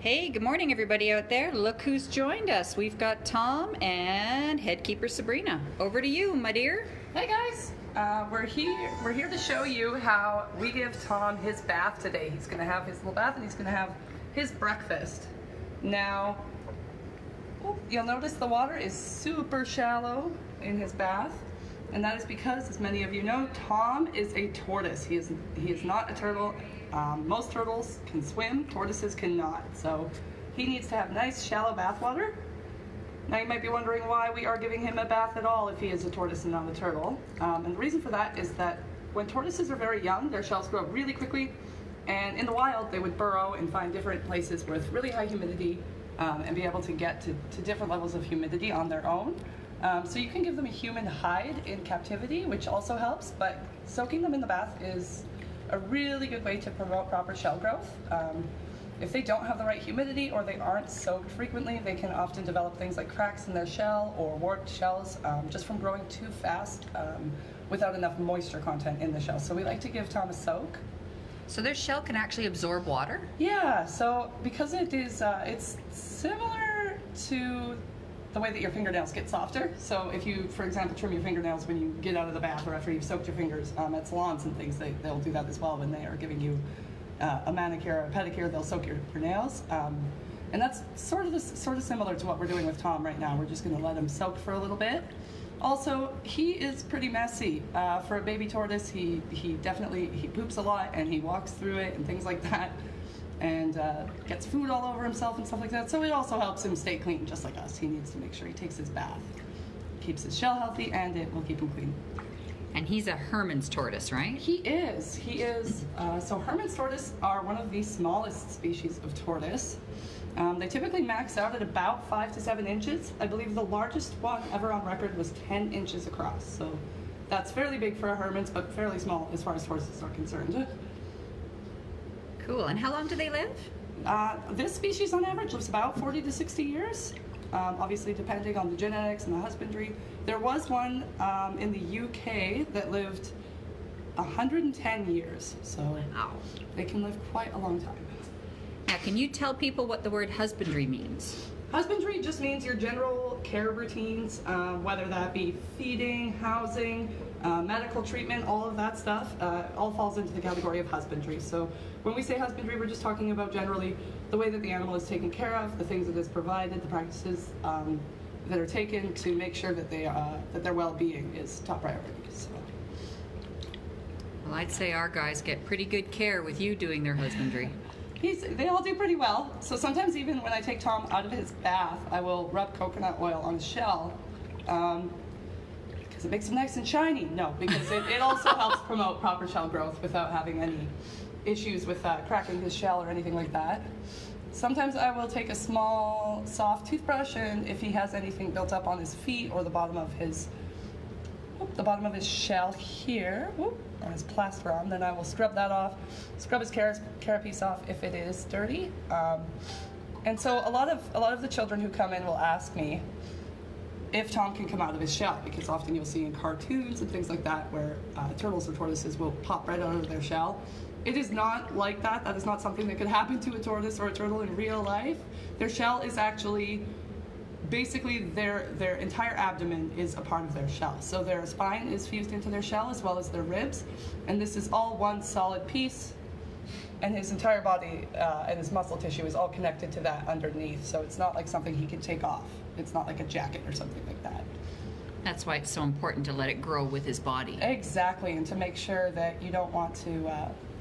Hey, good morning, everybody out there. Look who's joined us. We've got Tom and headkeeper Sabrina. Over to you, my dear. Hey guys, we're here to show you how we give Tom his bath today. He's going to have his little bath and he's going to have his breakfast. Now, you'll notice the water is super shallow in his bath, and that is because, as many of you know, Tom is a tortoise. He is not a turtle. Most turtles can swim, tortoises cannot. So he needs to have nice shallow bath water. Now you might be wondering why we are giving him a bath at all if he is a tortoise and not a turtle. And the reason for that is that when tortoises are very young, their shells grow really quickly, and in the wild they would burrow and find different places with really high humidity and be able to get to different levels of humidity on their own. So you can give them a human hide in captivity, which also helps, but soaking them in the bath is a really good way to promote proper shell growth. If they don't have the right humidity or they aren't soaked frequently, they can often develop things like cracks in their shell or warped shells just from growing too fast without enough moisture content in the shell. So we like to give Tom a soak. So their shell can actually absorb water? Yeah, so because it is, it's similar to the way that your fingernails get softer. So if you, for example, trim your fingernails when you get out of the bath or after you've soaked your fingers at salons and things, they'll do that as well when they are giving you a manicure or a pedicure. They'll soak your nails. And that's sort of similar to what we're doing with Tom right now. We're just going to let him soak for a little bit. Also, he is pretty messy. For a baby tortoise, he poops a lot and he walks through it and things like that, and gets food all over himself and stuff like that. So it also helps him stay clean, just like us. He needs to make sure he takes his bath, keeps his shell healthy, and it will keep him clean. And he's a Hermann's tortoise, right? He is. So Hermann's tortoise are one of the smallest species of tortoise. They typically max out at about 5 to 7 inches. I believe the largest one ever on record was 10 inches across. So that's fairly big for a Hermann's, but fairly small as far as tortoises are concerned. Cool. And how long do they live? This species on average lives about 40 to 60 years, obviously depending on the genetics and the husbandry. There was one in the UK that lived 110 years, so Wow. they can live quite a long time. Now, can you tell people what the word husbandry means? Husbandry just means your general care routines, whether that be feeding, housing, medical treatment, all of that stuff, all falls into the category of husbandry. So when we say husbandry, we're just talking about generally the way that the animal is taken care of, the things that is provided, the practices that are taken to make sure that that their well-being is top priority. So. Well, I'd say our guys get pretty good care with you doing their husbandry. They all do pretty well. So sometimes even when I take Tom out of his bath, I will rub coconut oil on his shell because it makes him nice and shiny. No, because it also helps promote proper shell growth without having any issues with cracking his shell or anything like that. Sometimes I will take a small soft toothbrush, and if he has anything built up on his feet or the bottom of his shell here, on his plastron, then I will scrub that off, scrub his carapace off if it is dirty. And so a lot of the children who come in will ask me if Tom can come out of his shell, because often you'll see in cartoons and things like that where turtles or tortoises will pop right out of their shell. It is not like that. That is not something that could happen to a tortoise or a turtle in real life. Their shell is actually basically their entire abdomen is a part of their shell. So their spine is fused into their shell as well as their ribs, and this is all one solid piece, and his entire body and his muscle tissue is all connected to that underneath. So it's not like something he can take off. It's not like a jacket or something like that. That's why it's so important to let it grow with his body. Exactly, and to make sure that you don't want to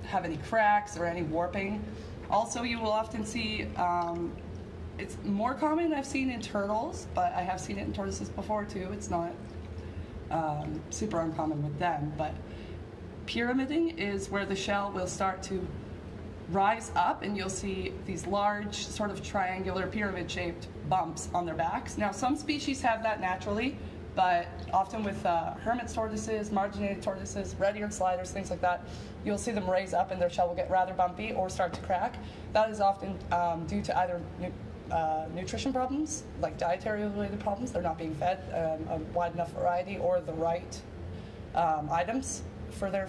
have any cracks or any warping. Also, you will often see it's more common I've seen in turtles, but I have seen it in tortoises before too. It's not super uncommon with them, but pyramiding is where the shell will start to rise up and you'll see these large sort of triangular pyramid shaped bumps on their backs. Now some species have that naturally, but often with Hermann's tortoises, marginated tortoises, red-eared sliders, things like that, you'll see them raise up and their shell will get rather bumpy or start to crack. That is often due to either nutrition problems, like dietary related problems. They're not being fed a wide enough variety or the right items for their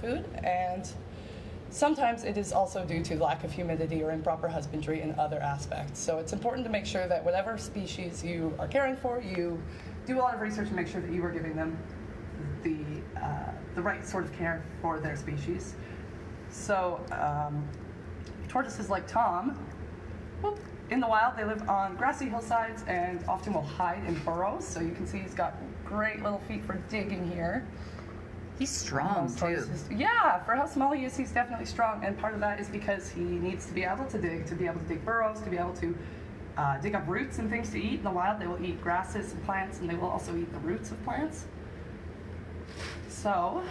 food, and sometimes it is also due to lack of humidity or improper husbandry in other aspects. So it's important to make sure that whatever species you are caring for, you do a lot of research and make sure that you are giving them the right sort of care for their species. So tortoises like Tom, in the wild they live on grassy hillsides and often will hide in burrows. So you can see he's got great little feet for digging here. He's strong too. Yeah, for how small he is, he's definitely strong. And part of that is because he needs to be able to dig burrows, to be able to dig up roots and things to eat. In the wild, they will eat grasses and plants, and they will also eat the roots of plants. So,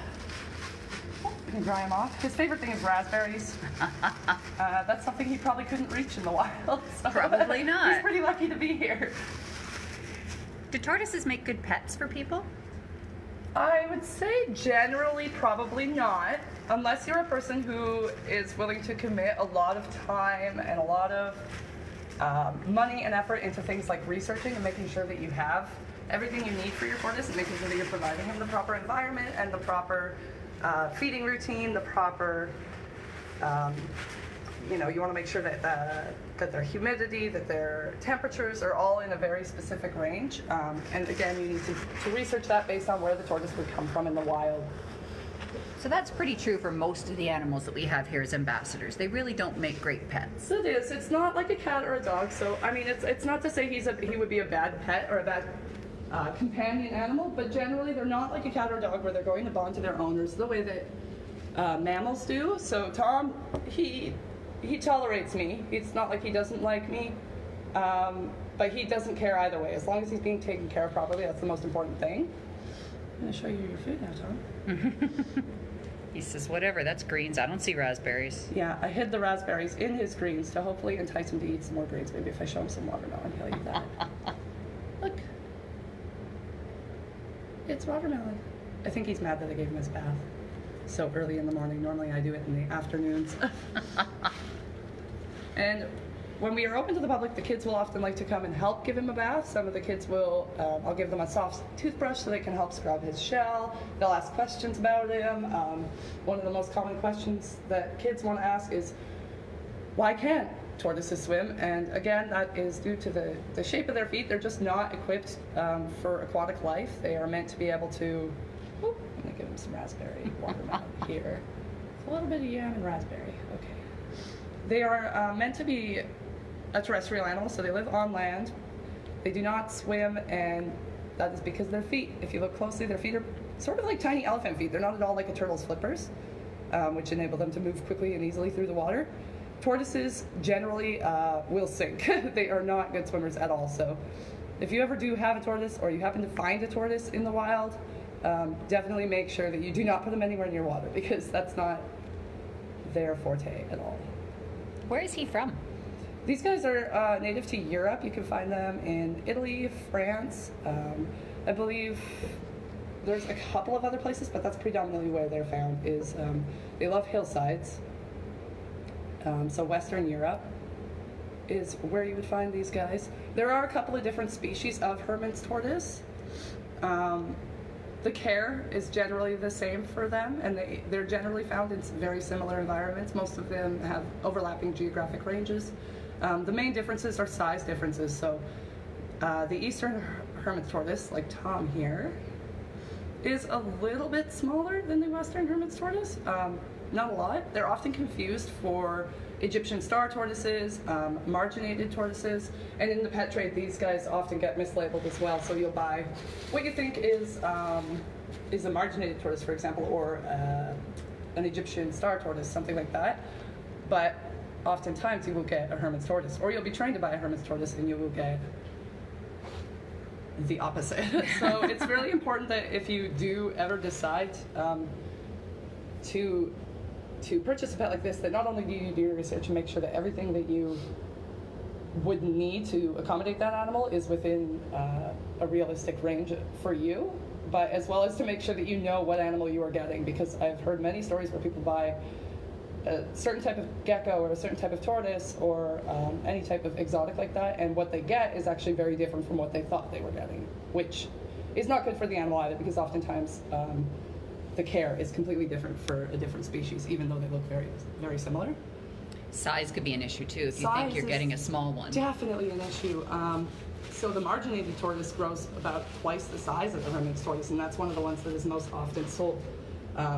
we can dry him off. His favorite thing is raspberries. That's something he probably couldn't reach in the wild. So Probably not. He's pretty lucky to be here. Do tortoises make good pets for people? I would say generally probably not, unless you're a person who is willing to commit a lot of time and a lot of money and effort into things like researching and making sure that you have everything you need for your tortoise and making sure that you're providing him the proper environment and the proper feeding routine, the proper, you want to make sure that that their humidity, that their temperatures are all in a very specific range. And again, you need to research that based on where the tortoise would come from in the wild. So that's pretty true for most of the animals that we have here as ambassadors. They really don't make great pets. It is. It's not like a cat or a dog. So I mean, it's not to say he would be a bad pet or a bad companion animal, but generally they're not like a cat or a dog where they're going to bond to their owners the way that mammals do. So Tom, he tolerates me. It's not like he doesn't like me, but he doesn't care either way. As long as he's being taken care of properly, that's the most important thing. I'm going to show you your food now, Tom. He says, whatever, that's greens. I don't see raspberries. Yeah, I hid the raspberries in his greens to hopefully entice him to eat some more greens. Maybe if I show him some watermelon, he'll eat that. Look. It's watermelon. I think he's mad that I gave him his bath so early in the morning. Normally I do it in the afternoons. And when we are open to the public, the kids will often like to come and help give him a bath. Some of the kids will, I'll give them a soft toothbrush so they can help scrub his shell. They'll ask questions about him. One of the most common questions that kids want to ask is, why can't tortoises swim? And again, that is due to the shape of their feet. They're just not equipped for aquatic life. They are meant to be able to, I'm going to give him some raspberry watermelon here. A little bit of yam and raspberry, okay. They are meant to be a terrestrial animal, so they live on land. They do not swim, and that is because their feet, if you look closely, their feet are sort of like tiny elephant feet. They're not at all like a turtle's flippers, which enable them to move quickly and easily through the water. Tortoises generally will sink. They are not good swimmers at all. So if you ever do have a tortoise or you happen to find a tortoise in the wild, definitely make sure that you do not put them anywhere near water because that's not their forte at all. Where is he from? These guys are native to Europe. You can find them in Italy, France. I believe there's a couple of other places, but that's predominantly where they're found. Is they love hillsides. So Western Europe is where you would find these guys. There are a couple of different species of Hermann's tortoise. The care is generally the same for them, and they're generally found in very similar environments. Most of them have overlapping geographic ranges. The main differences are size differences. So the Eastern Hermann's tortoise, like Tom here, is a little bit smaller than the Western Hermann's tortoise. Not a lot. They're often confused for Egyptian star tortoises, marginated tortoises, and in the pet trade, these guys often get mislabeled as well. So you'll buy what you think is a marginated tortoise, for example, or an Egyptian star tortoise, something like that. But oftentimes you will get a Hermann's tortoise, or you'll be trained to buy a Hermann's tortoise and you will get the opposite. So it's really important that if you do ever decide to purchase a pet like this, that not only do you do your research and make sure that everything that you would need to accommodate that animal is within a realistic range for you, but as well as to make sure that you know what animal you are getting, because I've heard many stories where people buy a certain type of gecko or a certain type of tortoise or any type of exotic like that, and what they get is actually very different from what they thought they were getting, which is not good for the animal either, because oftentimes the care is completely different for a different species, even though they look very, very similar. Size could be an issue too if you Size think you're is getting a small one. Definitely an issue. So the marginated tortoise grows about twice the size of the Hermann's tortoise, and that's one of the ones that is most often sold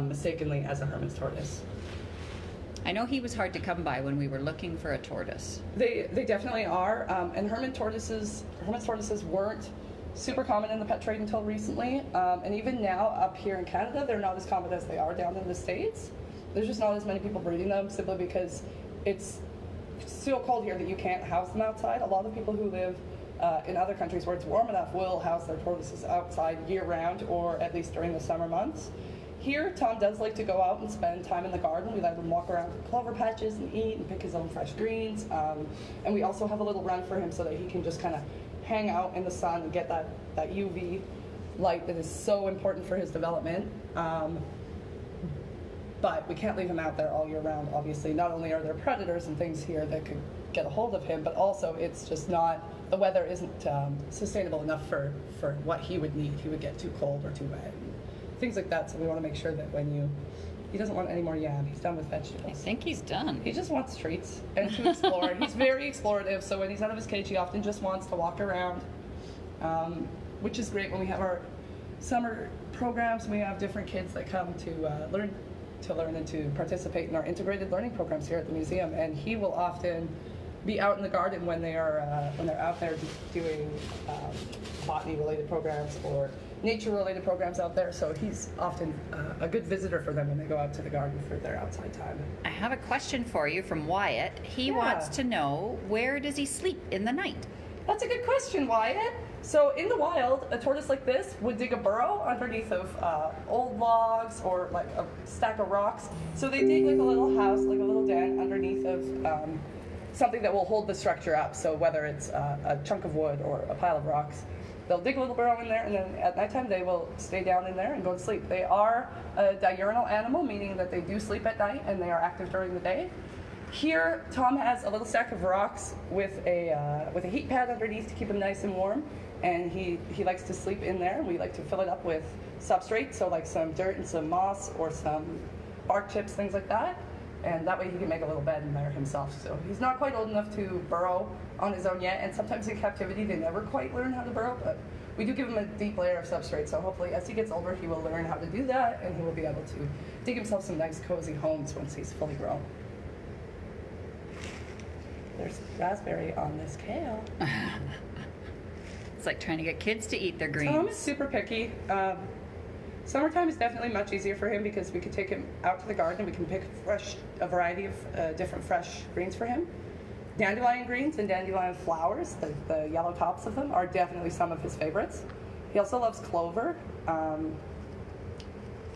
mistakenly as a Hermann's tortoise. I know he was hard to come by when we were looking for a tortoise. They definitely are, and Hermann's tortoises weren't super common in the pet trade until recently, and even now up here in Canada, they're not as common as they are down in the States. There's just not as many people breeding them simply because it's so cold here that you can't house them outside. A lot of people who live in other countries where it's warm enough will house their tortoises outside year-round, or at least during the summer months. Here, Tom does like to go out and spend time in the garden. We let him walk around clover patches and eat and pick his own fresh greens. And we also have a little run for him so that he can just kind of hang out in the sun and get that UV light that is so important for his development. But we can't leave him out there all year round, obviously. Not only are there predators and things here that could get a hold of him, but also it's just not, the weather isn't sustainable enough for what he would need. He would get too cold or too wet, things like that. So we want to make sure that he doesn't want any more yam. He's done with vegetables. I think he's done. He just wants treats and to explore. He's very explorative, so when he's out of his cage, he often just wants to walk around, which is great when we have our summer programs. We have different kids that come to learn and to participate in our integrated learning programs here at the museum, and he will often be out in the garden when they're out there doing botany-related programs or nature-related programs out there. So he's often a good visitor for them when they go out to the garden for their outside time. I have a question for you from Wyatt. He wants to know, where does he sleep in the night? That's a good question, Wyatt. So in the wild, a tortoise like this would dig a burrow underneath of old logs or like a stack of rocks. So they dig like a little house, like a little den underneath of something that will hold the structure up. So whether it's a chunk of wood or a pile of rocks, they'll dig a little burrow in there, and then at nighttime they will stay down in there and go to sleep. They are a diurnal animal, meaning that they do sleep at night and they are active during the day. Here, Tom has a little stack of rocks with a heat pad underneath to keep him nice and warm, and he likes to sleep in there. We like to fill it up with substrate, so like some dirt and some moss or some bark chips, things like that, and that way he can make a little bed in there himself. So he's not quite old enough to burrow on his own yet, and sometimes in captivity they never quite learn how to burrow, but we do give him a deep layer of substrate, so hopefully as he gets older he will learn how to do that, and he will be able to dig himself some nice cozy homes once he's fully grown. There's raspberry on this kale. It's like trying to get kids to eat their greens. Tom is super picky. Summertime is definitely much easier for him because we can take him out to the garden. We can pick a variety of different fresh greens for him. Dandelion greens and dandelion flowers, the yellow tops of them, are definitely some of his favorites. He also loves clover,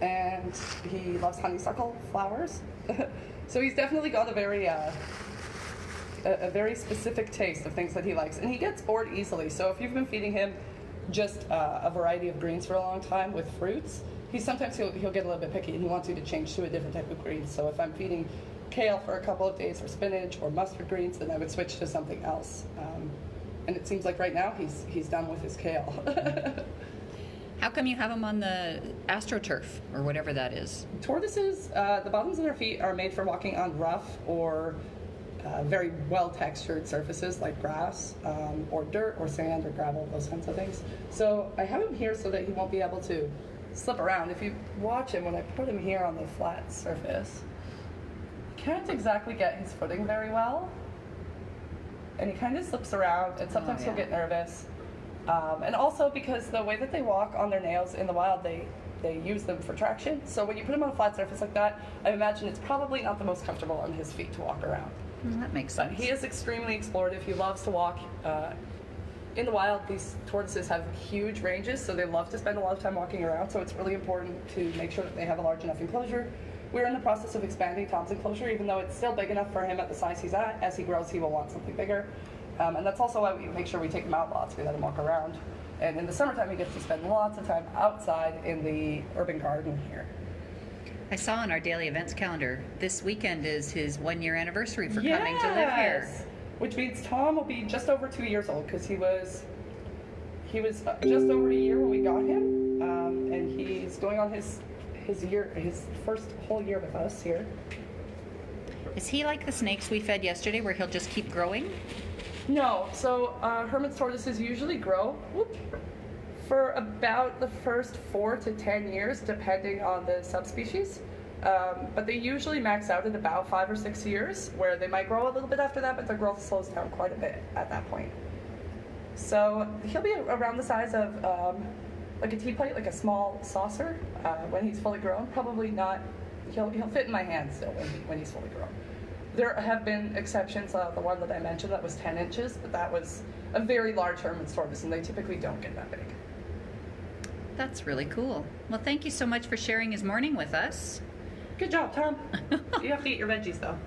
and he loves honeysuckle flowers. So he's definitely got a very specific taste of things that he likes, and he gets bored easily. So if you've been feeding him just a variety of greens for a long time with fruits, sometimes he'll get a little bit picky and he wants you to change to a different type of green. So if I'm feeding kale for a couple of days or spinach or mustard greens, then I would switch to something else. And it seems like right now he's done with his kale. How come you have him on the AstroTurf or whatever that is? Tortoises, the bottoms of their feet are made for walking on rough or very well-textured surfaces like grass or dirt or sand or gravel, those kinds of things. So I have him here so that he won't be able to slip around. If you watch him, when I put him here on the flat surface, he can't exactly get his footing very well. And he kind of slips around, and sometimes he'll get nervous. And also because the way that they walk on their nails in the wild, they use them for traction. So when you put him on a flat surface like that, I imagine it's probably not the most comfortable on his feet to walk around. That makes sense. But he is extremely explorative. He loves to walk. In the wild, these tortoises have huge ranges, so they love to spend a lot of time walking around, so it's really important to make sure that they have a large enough enclosure. We're in the process of expanding Tom's enclosure, even though it's still big enough for him at the size he's at. As he grows, he will want something bigger. And that's also why we make sure we take him out lots. We let him walk around. And in the summertime, he gets to spend lots of time outside in the urban garden here. I saw on our daily events calendar, this weekend is his 1-year anniversary for coming to live here. Which means Tom will be just over 2 years old, because he was just over a year when we got him, and he's going on his his first whole year with us here. Is he like the snakes we fed yesterday where he'll just keep growing? No, so Hermann's tortoises usually grow for about the first 4 to 10 years, depending on the subspecies. But they usually max out at about 5 or 6 years, where they might grow a little bit after that, but their growth slows down quite a bit at that point. So he'll be around the size of like a tea plate, like a small saucer, when he's fully grown. Probably not. He'll fit in my hand still when he's fully grown. There have been exceptions. The one that I mentioned that was 10 inches, but that was a very large Hermann's tortoise, and they typically don't get that big. That's really cool. Well, thank you so much for sharing his morning with us. Good job, Tom. You have to eat your veggies, though.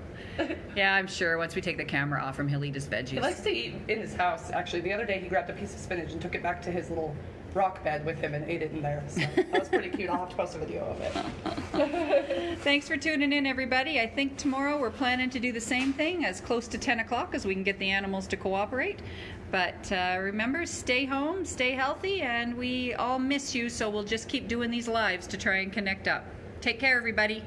Yeah, I'm sure once we take the camera off him, he'll eat his veggies. He likes to eat in his house, actually. The other day, he grabbed a piece of spinach and took it back to his little rock bed with him and ate it in there. So that was pretty cute. I'll have to post a video of it. Thanks for tuning in, everybody. I think tomorrow we're planning to do the same thing as close to 10 o'clock as we can get the animals to cooperate. But remember, stay home, stay healthy, and we all miss you, so we'll just keep doing these lives to try and connect up. Take care, everybody.